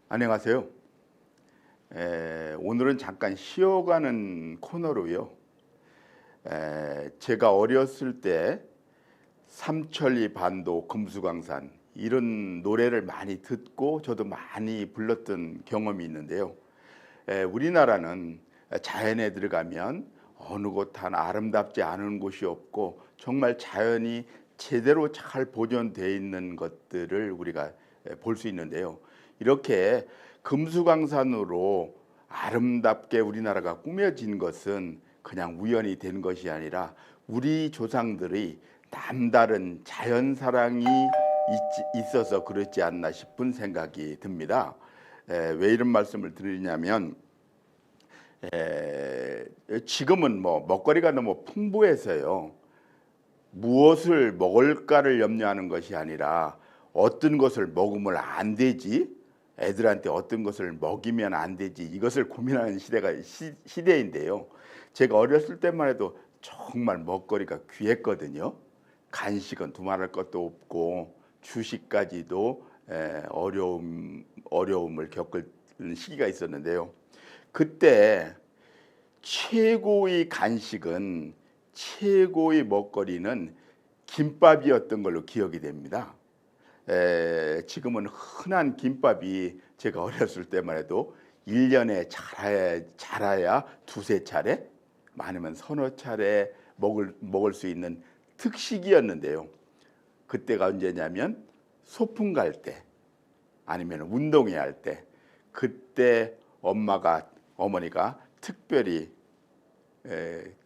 안녕하세요. 오늘은 잠깐 쉬어가는 코너로요. 제가 어렸을 때 삼천리 반도 금수강산 이런 노래를 많이 듣고 저도 많이 불렀던 경험이 있는데요. 우리나라는 자연에 들어가면 어느 곳 하나 아름답지 않은 곳이 없고 정말 자연이 제대로 잘 보존되어 있는 것들을 우리가 볼 수 있는데요. 이렇게 금수강산으로 아름답게 우리나라가 꾸며진 것은 그냥 우연히 된 것이 아니라 우리 조상들의 남다른 자연 사랑이 있어서 그렇지 않나 싶은 생각이 듭니다. 왜 이런 말씀을 드리냐면 지금은 먹거리가 너무 풍부해서요. 무엇을 먹을까를 염려하는 것이 아니라 어떤 것을 먹으면 안 되지, 애들한테 어떤 것을 먹이면 안 되지, 이것을 고민하는 시대인데요. 제가 어렸을 때만 해도 정말 먹거리가 귀했거든요. 간식은 두말할 것도 없고 주식까지도 어려움을 겪을 시기가 있었는데요. 그때 최고의 간식은, 최고의 먹거리는 김밥이었던 걸로 기억이 됩니다. 지금은 흔한 김밥이 제가 어렸을 때만 해도 1년에 자라야 두세 차례, 많으면 서너 차례 먹을 수 있는 특식이었는데요. 그때가 언제냐면 소풍 갈 때, 아니면 운동회 할 때, 그때 어머니가 특별히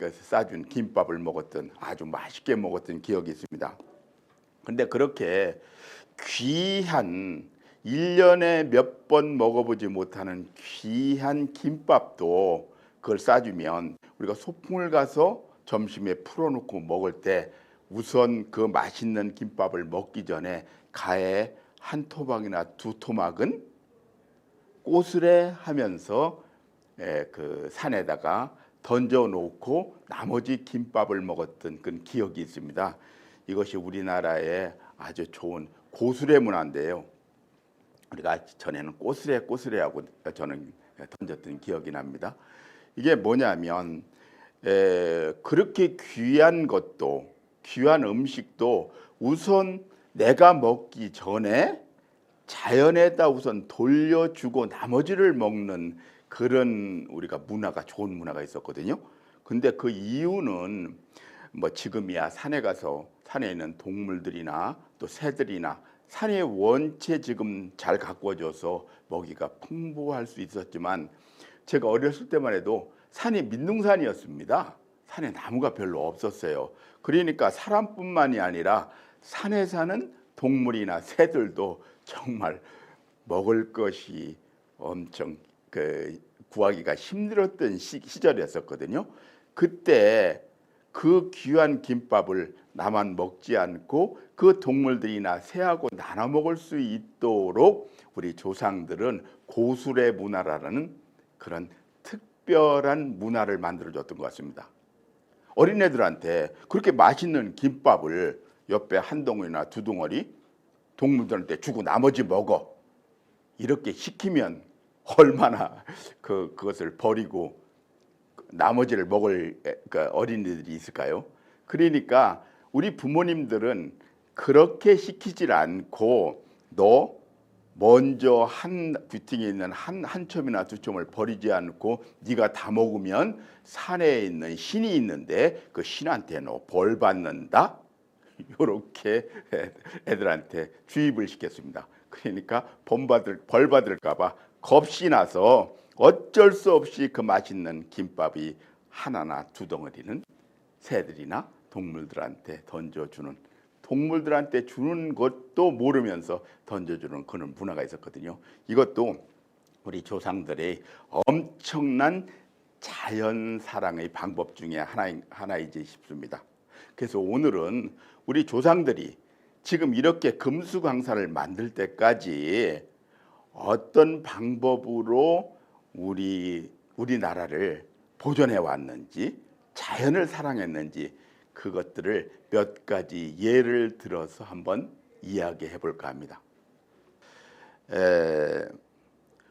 싸준 김밥을 먹었던, 아주 맛있게 먹었던 기억이 있습니다. 근데 그렇게 귀한, 1년에 몇 번 먹어보지 못하는 귀한 김밥도 그걸 싸주면 우리가 소풍을 가서 점심에 풀어놓고 먹을 때 우선 그 맛있는 김밥을 먹기 전에 가에 한 토막이나 두 토막은 꼬스레 하면서 그 산에다가 던져놓고 나머지 김밥을 먹었던 그 기억이 있습니다. 이것이 우리나라의 아주 좋은 고수레 문화인데요. 우리가 전에는 꼬스레하고 저는 던졌던 기억이 납니다. 이게 뭐냐면 그렇게 귀한 것도, 귀한 음식도 우선 내가 먹기 전에 자연에다 우선 돌려주고 나머지를 먹는 그런 우리가 문화가, 좋은 문화가 있었거든요. 근데 그 이유는 지금이야 산에 가서 산에 있는 동물들이나 또 새들이나 산이 원체 지금 잘 가꾸어져서 먹이가 풍부할 수 있었지만, 제가 어렸을 때만 해도 산이 민둥산이었습니다. 산에 나무가 별로 없었어요. 그러니까 사람뿐만이 아니라 산에 사는 동물이나 새들도 정말 먹을 것이 엄청 구하기가 힘들었던 시절이었거든요. 그때 그 귀한 김밥을 나만 먹지 않고 그 동물들이나 새하고 나눠 먹을 수 있도록 우리 조상들은 고수레 문화라는 그런 특별한 문화를 만들어줬던 것 같습니다. 어린애들한테 그렇게 맛있는 김밥을 옆에 한 덩어리나 두 덩어리 동물들한테 주고 나머지 먹어, 이렇게 시키면 얼마나 그것을 버리고 나머지를 먹을 어린이들이 있을까요? 그러니까 우리 부모님들은 그렇게 시키질 않고, 너 먼저 한 귀퉁이에 있는 한 첨이나 두 첨을 버리지 않고 네가 다 먹으면 산에 있는 신이 있는데 그 신한테 너 벌 받는다, 이렇게 애들한테 주입을 시켰습니다. 그러니까 벌 받을까봐 겁이 나서 어쩔 수 없이 그 맛있는 김밥이 하나나 두 덩어리는 새들이나 동물들한테 던져주는, 동물들한테 주는 것도 모르면서 던져주는 그런 문화가 있었거든요. 이것도 우리 조상들의 엄청난 자연 사랑의 방법 중에 하나이지 싶습니다. 그래서 오늘은 우리 조상들이 지금 이렇게 금수강산을 만들 때까지 어떤 방법으로 우리나라를 보존해 왔는지, 자연을 사랑했는지, 그것들을 몇 가지 예를 들어서 한번 이야기해 볼까 합니다.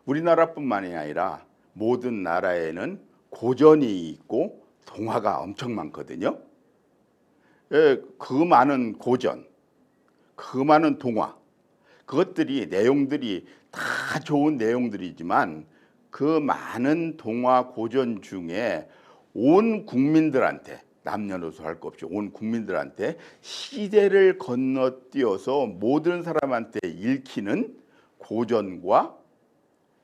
우리나라뿐만이 아니라 모든 나라에는 고전이 있고 동화가 엄청 많거든요. 그 많은 고전, 그 많은 동화, 그것들이 내용들이 다 좋은 내용들이지만 그 많은 동화 고전 중에 온 국민들한테 남녀노소 할 것 없이 온 국민들한테 시대를 건너뛰어서 모든 사람한테 읽히는 고전과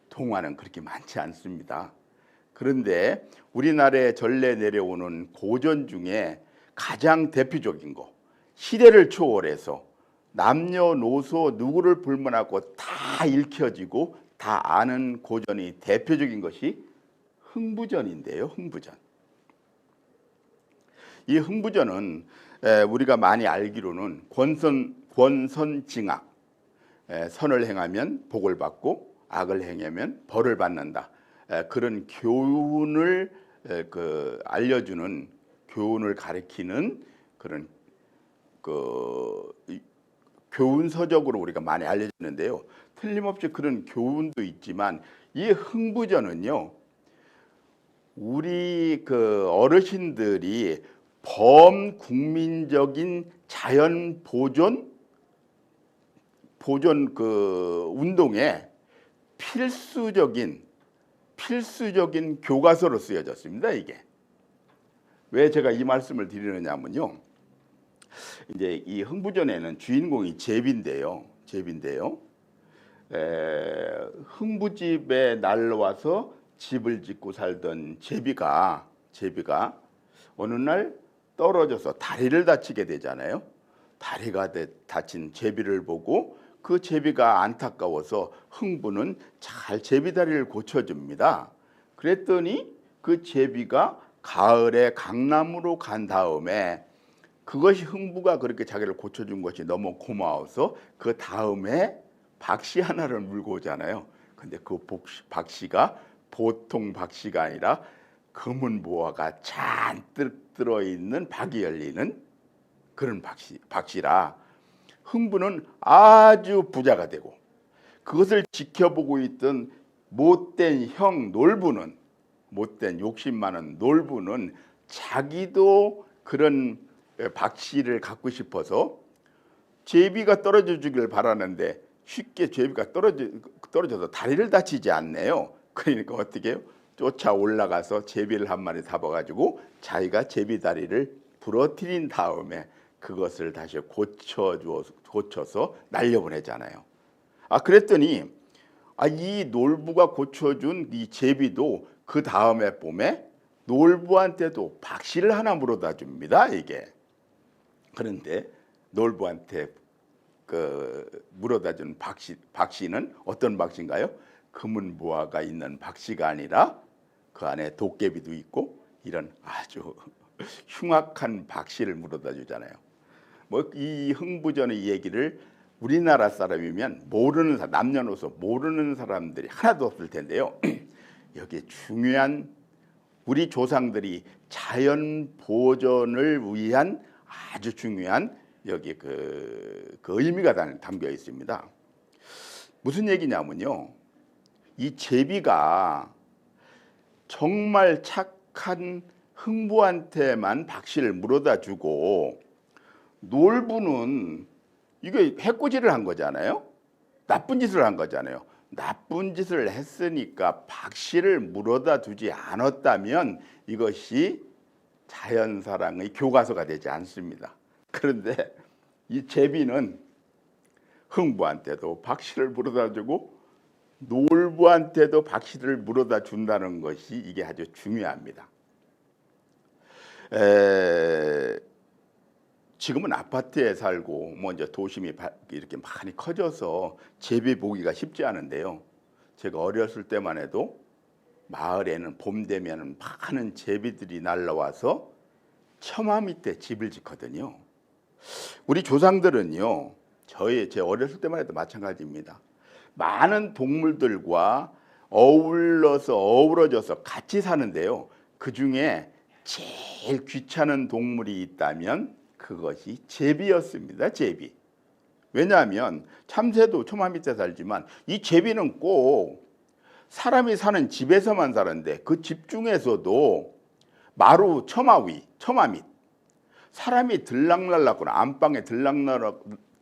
동화는 그렇게 많지 않습니다. 그런데 우리나라에 전래 내려오는 고전 중에 가장 대표적인 거, 시대를 초월해서 남녀노소 누구를 불문하고 다 읽혀지고 다 아는 고전이 대표적인 것이 흥부전인데요. 흥부전. 이 흥부전은 우리가 많이 알기로는 권선징악, 선을 행하면 복을 받고 악을 행하면 벌을 받는다. 그런 교훈을 알려주는, 교훈을 가리키는 그런 교훈서적으로 우리가 많이 알려지는데요. 틀림없이 그런 교훈도 있지만 이 흥부전은요, 우리 어르신들이 범국민적인 자연 보존 운동에 필수적인 교과서로 쓰여졌습니다. 이게 왜 제가 이 말씀을 드리느냐면요, 이제 이 흥부전에는 주인공이 제비인데요. 흥부집에 날라와서 집을 짓고 살던 제비가 어느 날 떨어져서 다리를 다치게 되잖아요. 다리가 다친 제비를 보고 그 제비가 안타까워서 흥부는 잘 제비 다리를 고쳐줍니다. 그랬더니 그 제비가 가을에 강남으로 간 다음에 그것이 흥부가 그렇게 자기를 고쳐준 것이 너무 고마워서 그 다음에 박씨 하나를 물고 오잖아요. 근데 그 박씨가 보통 박씨가 아니라 검은 보화가 잔뜩 들어있는 박이 열리는 그런 박씨라 흥부는 아주 부자가 되고, 그것을 지켜보고 있던 못된 형 놀부는, 못된 욕심 많은 놀부는 자기도 그런 박씨를 갖고 싶어서 제비가 떨어져 주길 바라는데 쉽게 제비가 떨어져서 다리를 다치지 않네요. 그러니까 어떻게 해요? 쫓아 올라가서 제비를 한 마리 잡아가지고 자기가 제비 다리를 부러뜨린 다음에 그것을 다시 고쳐서 날려보내잖아요. 그랬더니 이 놀부가 고쳐준 이 제비도 그 다음에 봄에 놀부한테도 박씨를 하나 물어다 줍니다. 이게. 그런데 놀부한테 물어다 준 박씨는 어떤 박씨인가요? 금은 보화가 있는 박씨가 아니라 그 안에 도깨비도 있고 이런 아주 흉악한 박씨를 물어다 주잖아요. 이 흥부전의 얘기를 우리나라 사람이면 모르는 사람, 남녀노소 모르는 사람들이 하나도 없을 텐데요. 여기에 중요한 우리 조상들이 자연 보존을 위한 아주 중요한 여기 그 의미가 담겨 있습니다. 무슨 얘기냐면요, 이 제비가 정말 착한 흥부한테만 박씨를 물어다 주고 놀부는 이게 해코지를 한 거잖아요. 나쁜 짓을 한 거잖아요. 나쁜 짓을 했으니까 박씨를 물어다 두지 않았다면 이것이 자연사랑의 교과서가 되지 않습니다. 그런데 이 제비는 흥부한테도 박씨를 물어다 주고 놀부한테도 박씨를 물어다 준다는 것이 이게 아주 중요합니다. 지금은 아파트에 살고 이제 도심이 이렇게 많이 커져서 제비 보기가 쉽지 않은데요. 제가 어렸을 때만 해도 마을에는 봄 되면 많은 제비들이 날라와서 처마 밑에 집을 짓거든요. 우리 조상들은요, 제 어렸을 때만 해도 마찬가지입니다. 많은 동물들과 어우러져서 같이 사는데요. 그 중에 제일 귀찮은 동물이 있다면 그것이 제비였습니다. 제비. 왜냐하면 참새도 처마 밑에 살지만 이 제비는 꼭 사람이 사는 집에서만 사는데 그 집 중에서도 마루 처마 위, 처마 밑, 사람이 들락날락거나 안방에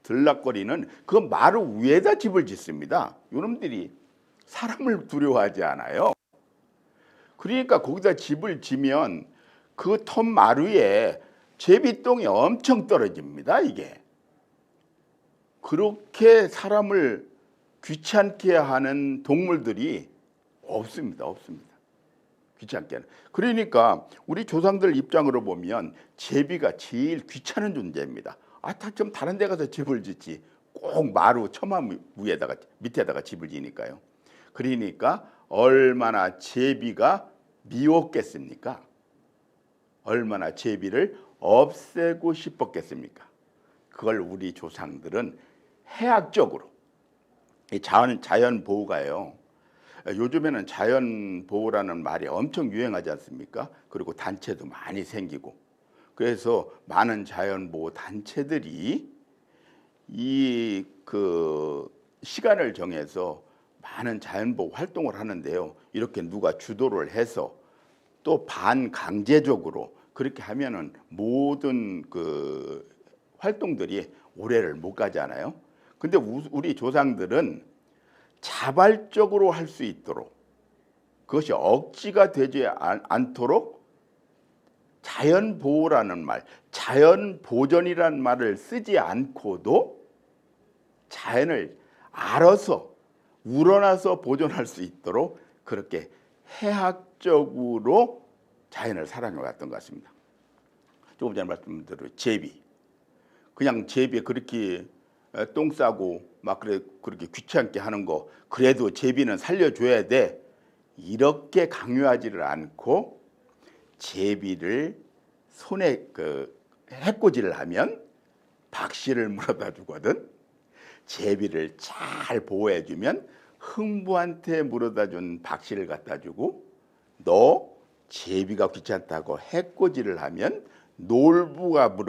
들락거리는 그 마루 위에다 집을 짓습니다. 이놈들이 사람을 두려워하지 않아요. 그러니까 거기다 집을 지면 그 텀 마루에 제비똥이 엄청 떨어집니다. 이게. 그렇게 사람을 귀찮게 하는 동물들이 없습니다. 없습니다. 귀찮게 하는. 그러니까 우리 조상들 입장으로 보면 제비가 제일 귀찮은 존재입니다. 좀 다른 데 가서 집을 짓지. 꼭 마루 처마 위에다가 밑에다가 집을 지니까요. 그러니까 얼마나 제비가 미웠겠습니까? 얼마나 제비를 없애고 싶었겠습니까? 그걸 우리 조상들은 해학적으로 자연 보호가요. 요즘에는 자연 보호라는 말이 엄청 유행하지 않습니까? 그리고 단체도 많이 생기고 그래서 많은 자연 보호 단체들이 이 시간을 정해서 많은 자연 보호 활동을 하는데요. 이렇게 누가 주도를 해서 또 반강제적으로 그렇게 하면은 모든 그 활동들이 오래를 못 가잖아요. 근데 우리 조상들은 자발적으로 할 수 있도록 그것이 억지가 되지 않도록 자연 보호라는 말, 자연 보존이라는 말을 쓰지 않고도 자연을 알아서 우러나서 보존할 수 있도록 그렇게 해학적으로 자연을 사랑해 왔던 것 같습니다. 조금 전에 말씀드린 대로 제비, 그냥 제비 그렇게 똥 싸고 막 그렇게 귀찮게 하는 거 그래도 제비는 살려줘야 돼 이렇게 강요하지를 않고 제비를 손에 해코지를 하면 박씨를 물어다 주거든. 제비를 잘 보호해주면 흥부한테 물어다 준 박씨를 갖다 주고 너 제비가 귀찮다고 해코지를 하면 놀부한테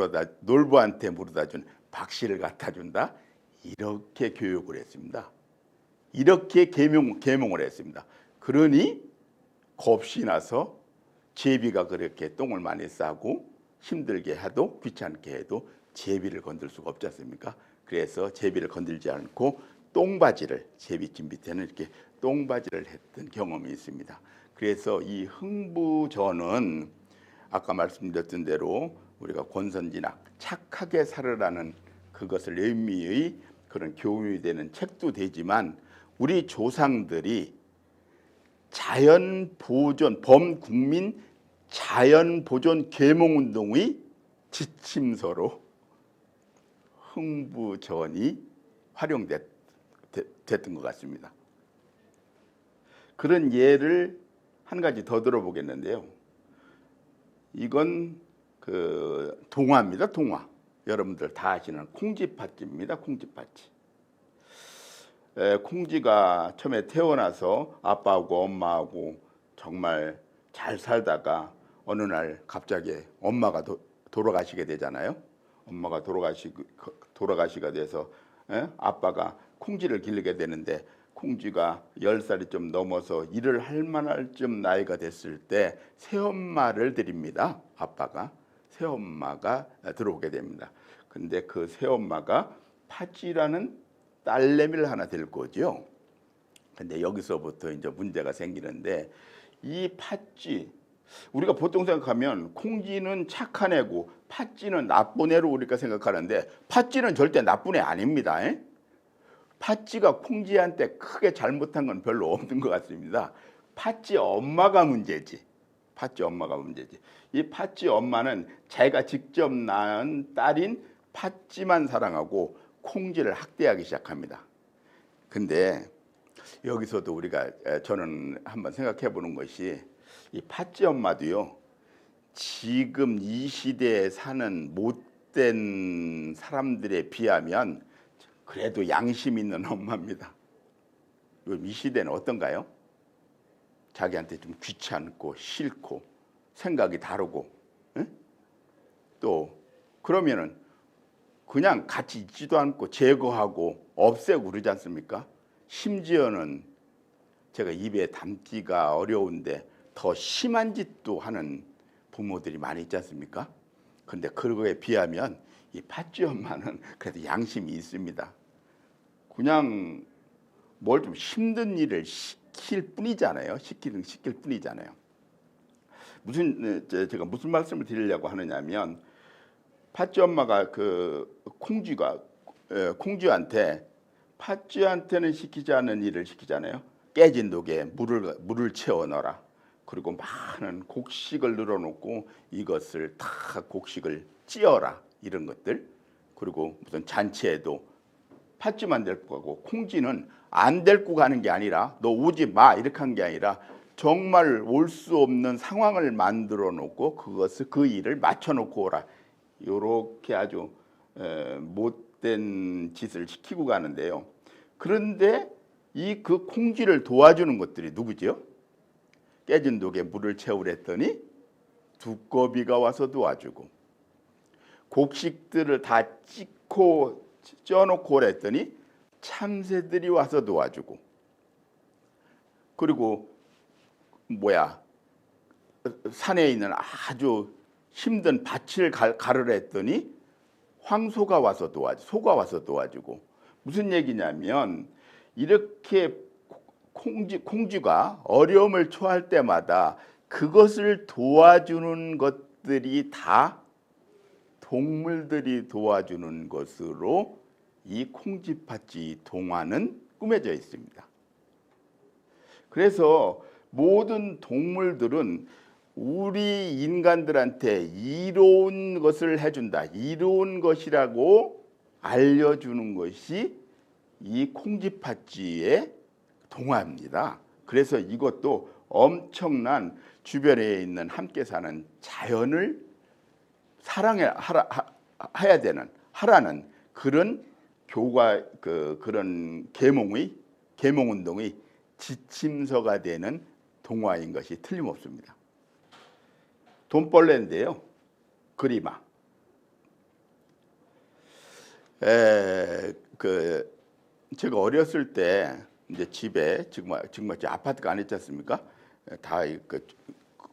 물어다 준 박씨를 갖다 준다. 이렇게 교육을 했습니다. 이렇게 계몽을 했습니다. 그러니 겁이 나서 제비가 그렇게 똥을 많이 싸고 힘들게 해도 귀찮게 해도 제비를 건들 수가 없지 않습니까? 그래서 제비를 건들지 않고 똥바지를 제비집 밑에는 이렇게 똥바지를 했던 경험이 있습니다. 그래서 이 흥부전은 아까 말씀드렸던 대로 우리가 권선진학 착하게 살으라는 그것을 의미의 그런 교훈이 되는 책도 되지만 우리 조상들이 자연보존 범국민 자연보존 계몽운동의 지침서로 흥부전이 활용됐던 것 같습니다. 그런 예를 한 가지 더 들어보겠는데요. 이건 동화입니다. 동화. 여러분들 다 아시는 콩쥐팥쥐입니다. 콩쥐팥쥐. 콩쥐가 처음에 태어나서 아빠하고 엄마하고 정말 잘 살다가 어느 날 갑자기 엄마가 돌아가시게 되잖아요. 엄마가 돌아가시게 돼서 아빠가 콩쥐를 기르게 되는데 콩쥐가 10살이 좀 넘어서 일을 할 만할 쯤 나이가 됐을 때 새엄마를 드립니다. 아빠가 새엄마가 들어오게 됩니다. 근데 그 새엄마가 팥쥐라는 딸내미를 하나 될 거죠. 근데 여기서부터 이제 문제가 생기는데 이 팥쥐 우리가 보통 생각하면 콩쥐는 착한 애고 팥쥐는 나쁜 애로 우리가 생각하는데 팥쥐는 절대 나쁜 애 아닙니다. 팥쥐가 콩쥐한테 크게 잘못한 건 별로 없는 것 같습니다. 팥쥐 엄마가 문제지. 팥쥐 엄마가 문제지. 이 팥쥐 엄마는 자기가 직접 낳은 딸인 팥쥐만 사랑하고 콩쥐를 학대하기 시작합니다. 근데 여기서도 저는 한번 생각해 보는 것이 이 팥쥐 엄마도요. 지금 이 시대에 사는 못된 사람들에 비하면 그래도 양심 있는 엄마입니다. 이 시대는 어떤가요? 자기한테 좀 귀찮고 싫고 생각이 다르고, 예? 또 그러면은 그냥 같이 있지도 않고 제거하고 없애고 그러지 않습니까? 심지어는 제가 입에 담기가 어려운데 더 심한 짓도 하는 부모들이 많이 있지 않습니까? 근데 그거에 비하면 이 팥쥐 엄마는 그래도 양심이 있습니다. 그냥 뭘 좀 힘든 일을 시킬 뿐이잖아요. 시킬 뿐이잖아요. 제가 무슨 말씀을 드리려고 하느냐면, 팥쥐 엄마가 그 콩쥐한테, 팥쥐한테는 시키지 않은 일을 시키잖아요. 깨진 독에 물을 채워 넣어라. 그리고 많은 곡식을 늘어놓고 이것을 다 곡식을 찧어라, 이런 것들. 그리고 무슨 잔치에도 팥쥐만 데리고 가고, 콩쥐는 안 데리고 가는 게 아니라 너 오지 마 이렇게 한 게 아니라 정말 올 수 없는 상황을 만들어 놓고 그 일을 맞춰 놓고 오라, 요렇게 아주 못된 짓을 시키고 가는데요. 그런데 이 그 콩쥐를 도와주는 것들이 누구지요? 깨진 독에 물을 채우랬더니 두꺼비가 와서 도와주고, 곡식들을 다 쪄놓고 오랬더니 참새들이 와서 도와주고, 그리고 산에 있는 아주 힘든 밭을 가르려 했더니 소가 와서 도와주고. 무슨 얘기냐면, 이렇게 콩쥐가 어려움을 처할 때마다 그것을 도와주는 것들이 다 동물들이 도와주는 것으로 이 콩쥐팥쥐 동화는 꾸며져 있습니다. 그래서 모든 동물들은 우리 인간들한테 이로운 것을 해준다, 이로운 것이라고 알려주는 것이 이 콩쥐팥쥐의 동화입니다. 그래서 이것도 엄청난 주변에 있는 함께 사는 자연을 하라는 그런 그런 계몽 운동의 지침서가 되는 동화인 것이 틀림없습니다. 돈벌레인데요, 그리마. 제가 어렸을 때 이제 집에 지금 아파트가 아니지 않습니까? 다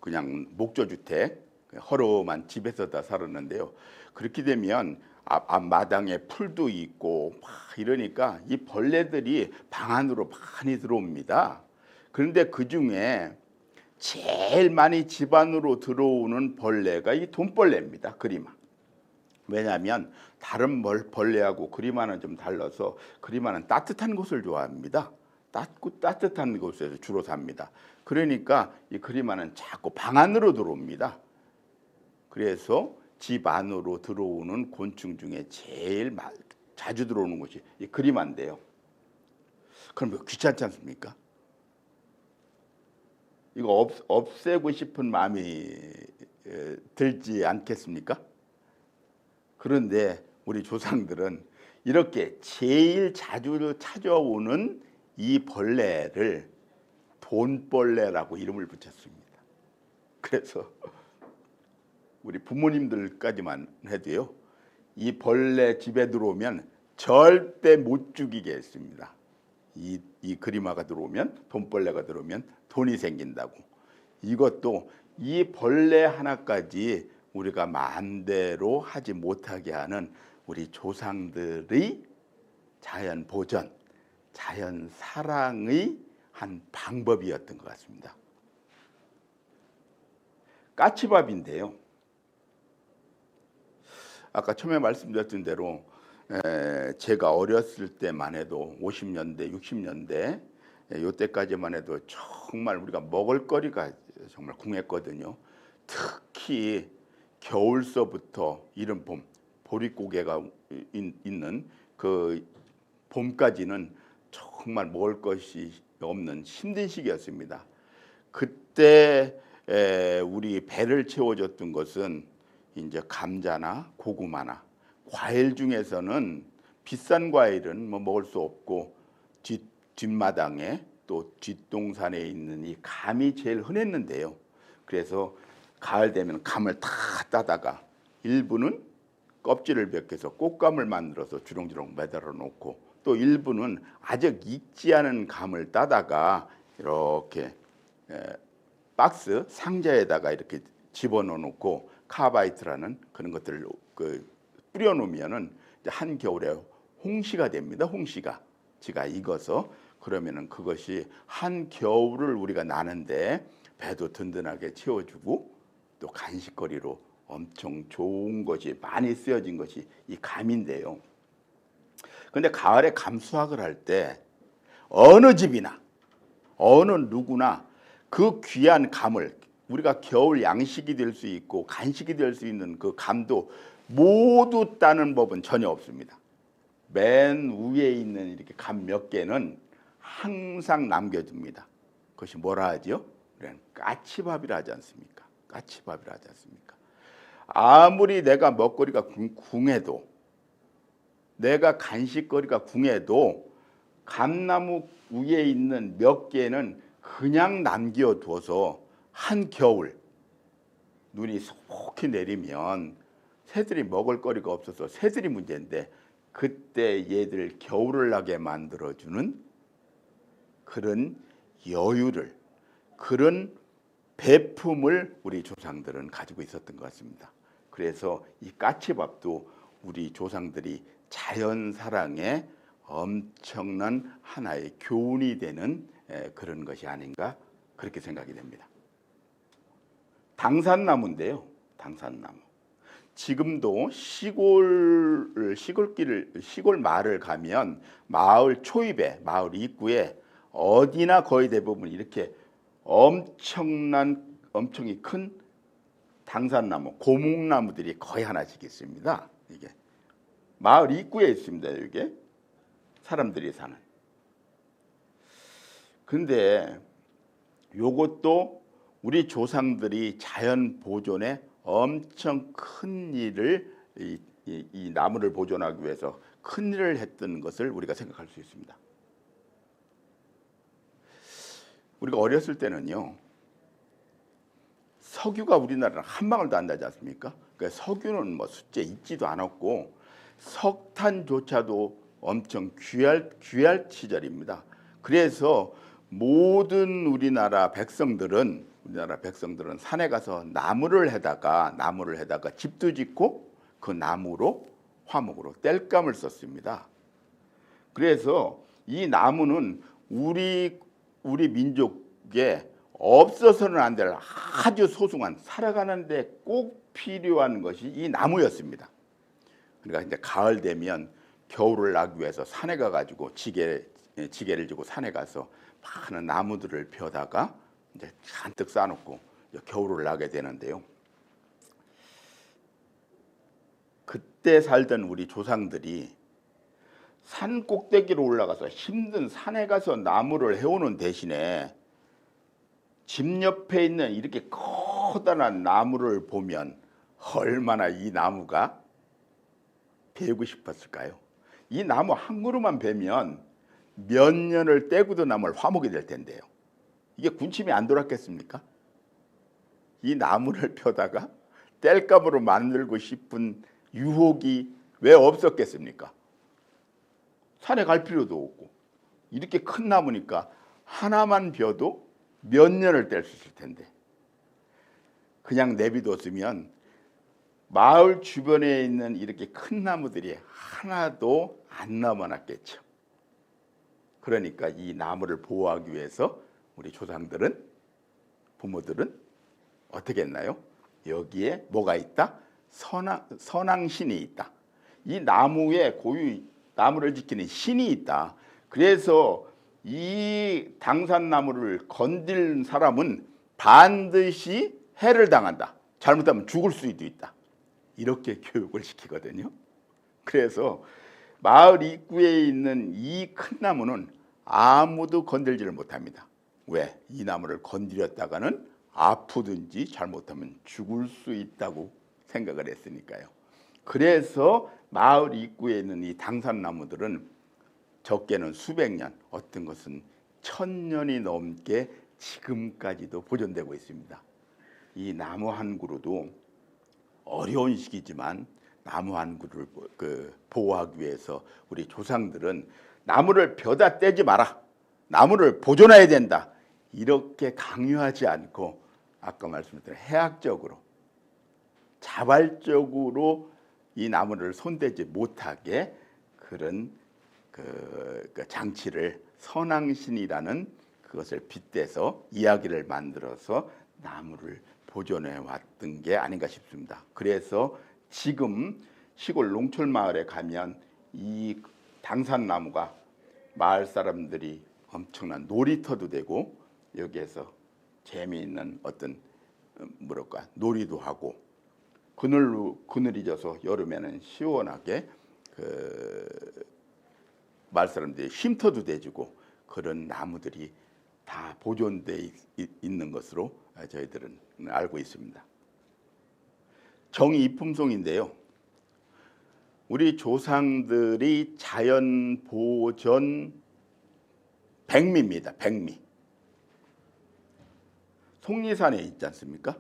그냥 목조주택, 허름한 집에서 다 살았는데요. 그렇게 되면 앞마당에 풀도 있고 막 이러니까 이 벌레들이 방 안으로 많이 들어옵니다. 그런데 그 중에 제일 많이 집 안으로 들어오는 벌레가 이 돈벌레입니다. 그리마. 왜냐하면 다른 벌레하고 그리마는 좀 달라서 그리마는 따뜻한 곳을 좋아합니다. 따뜻한 곳에서 주로 삽니다. 그러니까 이 그리마는 자꾸 방 안으로 들어옵니다. 그래서 집 안으로 들어오는 곤충 중에 제일 자주 들어오는 것이 이 그리마인데요. 그럼 귀찮지 않습니까? 이거 없애고 싶은 마음이 들지 않겠습니까? 그런데 우리 조상들은 이렇게 제일 자주 찾아오는 이 벌레를 돈벌레라고 이름을 붙였습니다. 그래서 우리 부모님들까지만 해도요, 이 벌레 집에 들어오면 절대 못 죽이게 했습니다. 이 그리마가 들어오면, 돈벌레가 들어오면 돈이 생긴다고. 이것도 이 벌레 하나까지 우리가 마음대로 하지 못하게 하는 우리 조상들의 자연 보전, 자연 사랑의 한 방법이었던 것 같습니다. 까치밥인데요, 아까 처음에 말씀드렸던 대로 제가 어렸을 때만 해도 50년대, 60년대 이때까지만 해도 정말 우리가 먹을거리가 정말 궁했거든요. 특히 겨울서부터 이른 봄, 보릿고개가 있는 그 봄까지는 정말 먹을 것이 없는 힘든 시기였습니다. 그때 우리 배를 채워줬던 것은 이제 감자나 고구마나 과일 중에서는 비싼 과일은 먹을 수 없고 뒷마당에 또 뒷동산에 있는 이 감이 제일 흔했는데요. 그래서 가을 되면 감을 다 따다가 일부는 껍질을 벗겨서 꽃감을 만들어서 주렁주렁 매달아 놓고, 또 일부는 아직 익지 않은 감을 따다가 이렇게 박스 상자에다가 이렇게 집어넣어 놓고 카바이트라는 그런 것들을 뿌려 놓으면은 한 겨울에 홍시가 됩니다. 홍시가 지가 익어서. 그러면은 그것이 한 겨울을 우리가 나는데 배도 든든하게 채워주고 또 간식거리로 엄청 좋은 것이 많이 쓰여진 것이 이 감인데요. 근데 가을에 감 수확을 할 때 어느 집이나 어느 누구나 그 귀한 감을, 우리가 겨울 양식이 될 수 있고 간식이 될 수 있는 그 감도 모두 따는 법은 전혀 없습니다. 맨 위에 있는 이렇게 감 몇 개는 항상 남겨둡니다. 그것이 뭐라 하죠? 까치밥이라 하지 않습니까? 까치밥이라 하지 않습니까? 아무리 내가 먹거리가 궁해도, 내가 간식거리가 궁해도 감나무 위에 있는 몇 개는 그냥 남겨둬서 한 겨울 눈이 속히 내리면 새들이 먹을 거리가 없어서 새들이 문제인데, 그때 얘들 겨울을 나게 만들어주는 그런 여유를, 그런 배품을 우리 조상들은 가지고 있었던 것 같습니다. 그래서 이 까치밥도 우리 조상들이 자연 사랑에 엄청난 하나의 교훈이 되는 그런 것이 아닌가, 그렇게 생각이 됩니다. 당산나무인데요. 당산나무. 지금도 시골 마을을 가면 마을 초입에, 마을 입구에 어디나 거의 대부분 이렇게 엄청이 큰 당산나무, 고목나무들이 거의 하나씩 있습니다. 이게 마을 입구에 있습니다. 이게 사람들이 사는. 근데 요것도 우리 조상들이 자연 보존에 엄청 큰 일을, 이 나무를 보존하기 위해서 큰 일을 했던 것을 우리가 생각할 수 있습니다. 우리가 어렸을 때는요, 석유가 우리나라는 한 방울도 안 나지 않습니까? 그러니까 석유는 뭐 숫자 있지도 않았고 석탄조차도 엄청 귀할 시절입니다. 그래서 모든 우리나라 백성들은 산에 가서 나무를 해다가 집도 짓고 그 나무로 화목으로 땔감을 썼습니다. 그래서 이 나무는 우리 민족에 없어서는 안 될 아주 소중한, 살아가는데 꼭 필요한 것이 이 나무였습니다. 그러니까 이제 가을 되면 겨울을 나기 위해서 산에 가가지고 지게를 지고 산에 가서 많은 나무들을 펴다가 이제 잔뜩 쌓아놓고 겨울을 나게 되는데요. 그때 살던 우리 조상들이 산 꼭대기로 올라가서 힘든 산에 가서 나무를 해오는 대신에 집 옆에 있는 이렇게 커다란 나무를 보면 얼마나 이 나무가 베고 싶었을까요? 이 나무 한 그루만 베면 몇 년을 떼고도 남을 화목이 될 텐데요. 이게 군침이 안 돌았겠습니까? 이 나무를 펴다가 땔감으로 만들고 싶은 유혹이 왜 없었겠습니까? 산에 갈 필요도 없고 이렇게 큰 나무니까 하나만 벼도 몇 년을 뗄 수 있을 텐데 그냥 내비뒀으면 마을 주변에 있는 이렇게 큰 나무들이 하나도 안 남아났겠죠. 그러니까 이 나무를 보호하기 위해서 우리 조상들은, 부모들은 어떻게 했나요? 여기에 뭐가 있다? 선왕신이 있다. 이 나무에 고유 나무를 지키는 신이 있다. 그래서 이 당산나무를 건드린 사람은 반드시 해를 당한다. 잘못하면 죽을 수도 있다. 이렇게 교육을 시키거든요. 그래서 마을 입구에 있는 이 큰 나무는 아무도 건들지를 못합니다. 왜? 이 나무를 건드렸다가는 아프든지 잘못하면 죽을 수 있다고 생각을 했으니까요. 그래서 마을 입구에 있는 이 당산나무들은 적게는 수백 년, 어떤 것은 1000년이 넘게 지금까지도 보존되고 있습니다. 이 나무 한 그루도 어려운 시기지만 나무 한 그루를 보호하기 위해서 우리 조상들은 나무를 벼다 떼지 마라, 나무를 보존해야 된다, 이렇게 강요하지 않고 아까 말씀드린 해학적으로 자발적으로 이 나무를 손대지 못하게 그런 그 장치를 선왕신이라는 그것을 빗대서 이야기를 만들어서 나무를 보존해 왔던 게 아닌가 싶습니다. 그래서 지금 시골 농촌 마을에 가면 이 당산나무가 마을 사람들이 엄청난 놀이터도 되고 여기에서 재미있는 어떤 뭐랄까 놀이도 하고 그늘이 져서 여름에는 시원하게 마을 사람들이 쉼터도 돼주고 그런 나무들이 다 보존돼 있는 것으로 저희들은 알고 있습니다. 정이품송인데요. 우리 조상들이 자연 보존 백미입니다. 백미. 속리산에 있지 않습니까?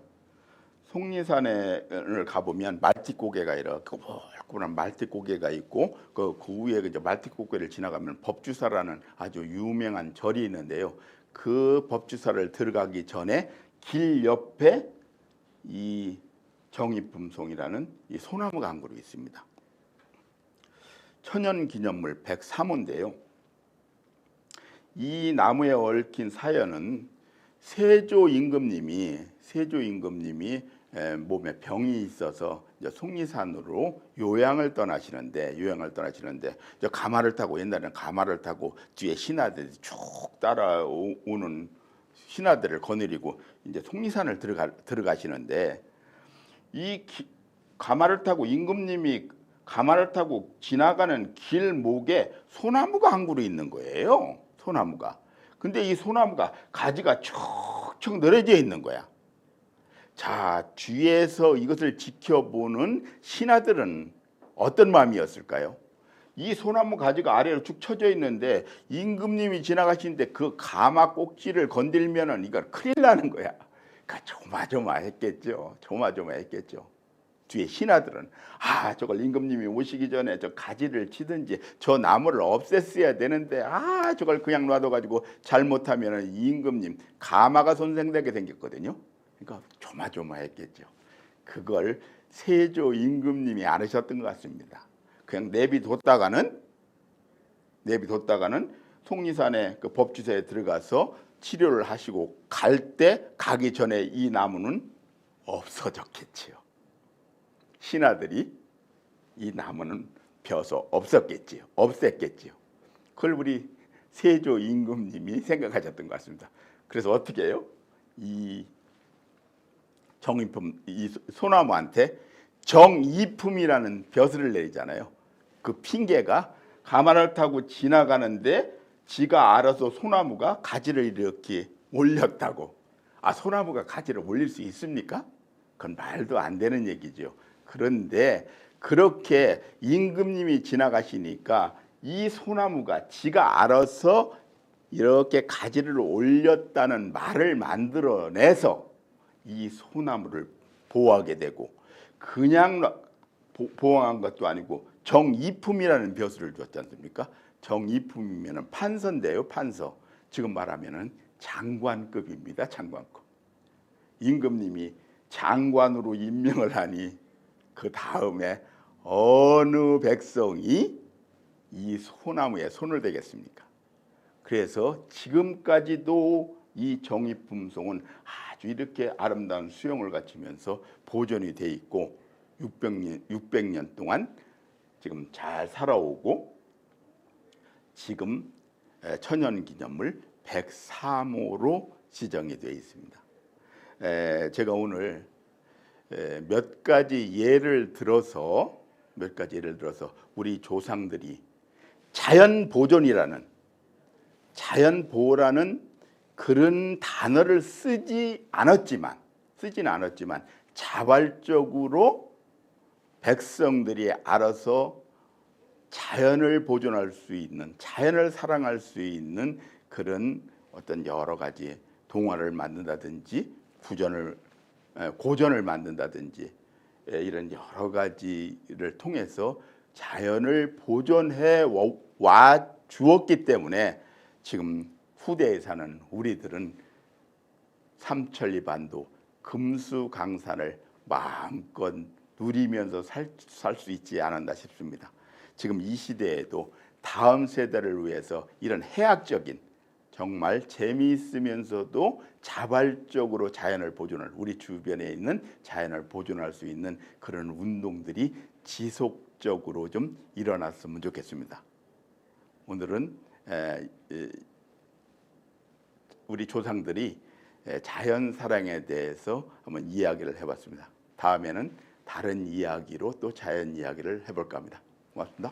속리산을 가보면 말띠고개가 이렇게 꼬불꼬불한 말띠고개가 있고 그 위에 이제 말띠고개를 지나가면 법주사라는 아주 유명한 절이 있는데요. 그 법주사를 들어가기 전에 길 옆에 이 정이품송이라는 이 소나무가 한 그루 있습니다. 천연기념물 103호인데요. 이 나무에 얽힌 사연은 세조 임금님이 몸에 병이 있어서 이제 속리산으로 요양을 떠나시는데 가마를 타고 옛날에는 가마를 타고 뒤에 신하들이 쭉 따라오는 신하들을 거느리고 이제 속리산을 들어가시는데 가마를 타고 임금님이 가마를 타고 지나가는 길목에 소나무가 한 그루 있는 거예요. 소나무가. 근데 이 소나무가 가지가 축축 늘어져 있는 거야. 자, 뒤에서 이것을 지켜보는 신하들은 어떤 마음이었을까요? 이 소나무 가지가 아래로 쭉 쳐져 있는데 임금님이 지나가시는데 그 가마 꼭지를 건들면은 이건 큰일 나는 거야. 그러니까 조마조마했겠죠. 뒤에 신하들은 저걸 임금님이 오시기 전에 저 가지를 치든지 저 나무를 없앴어야 되는데 저걸 그냥 놔둬가지고 잘못하면 임금님 가마가 손상되게 생겼거든요. 그러니까 조마조마했겠죠. 그걸 세조 임금님이 안 하셨던 것 같습니다. 그냥 내비뒀다가는 속리산의 그 법주사에 들어가서 치료를 하시고 가기 전에 이 나무는 없어졌겠지요. 신하들이 이 나무는 벼서 없앴겠지요. 그걸 우리 세조 임금님이 생각하셨던 것 같습니다. 그래서 어떻게 해요? 이 소나무한테 정이품이라는 벼슬을 내리잖아요. 그 핑계가 가마를 타고 지나가는데 지가 알아서 소나무가 가지를 이렇게 올렸다고. 소나무가 가지를 올릴 수 있습니까? 그건 말도 안 되는 얘기죠. 그런데 그렇게 임금님이 지나가시니까 이 소나무가 지가 알아서 이렇게 가지를 올렸다는 말을 만들어내서 이 소나무를 보호하게 되고 그냥 보호한 것도 아니고 정이품이라는 벼슬을 줬지 않습니까? 정이품이면 판서인데요. 판서. 지금 말하면 장관급입니다. 장관급. 임금님이 장관으로 임명을 하니 그 다음에 어느 백성이 이 소나무에 손을 대겠습니까? 그래서 지금까지도 이 정이품송은 아주 이렇게 아름다운 수영을 갖추면서 보존이 돼 있고 600년 동안 지금 잘 살아오고 지금 천연기념물 103호로 지정이 되어 있습니다. 제가 오늘 몇 가지 예를 들어서 우리 조상들이 자연 보호라는 그런 단어를 쓰지는 않았지만 자발적으로 백성들이 알아서 자연을 보존할 수 있는, 자연을 사랑할 수 있는 그런 어떤 여러 가지 동화를 만든다든지 구전을 고전을 만든다든지 이런 여러 가지를 통해서 자연을 보존해 와 주었기 때문에 지금 후대에 사는 우리들은 삼천리 반도 금수강산을 마음껏 누리면서 살 수 있지 않았나 싶습니다. 지금 이 시대에도 다음 세대를 위해서 이런 해학적인 정말 재미있으면서도 자발적으로 자연을 보존할, 우리 주변에 있는 자연을 보존할 수 있는 그런 운동들이 지속적으로 좀 일어났으면 좋겠습니다. 오늘은 우리 조상들이 자연 사랑에 대해서 한번 이야기를 해봤습니다. 다음에는 다른 이야기로 또 자연 이야기를 해볼까 합니다. 고맙습니다.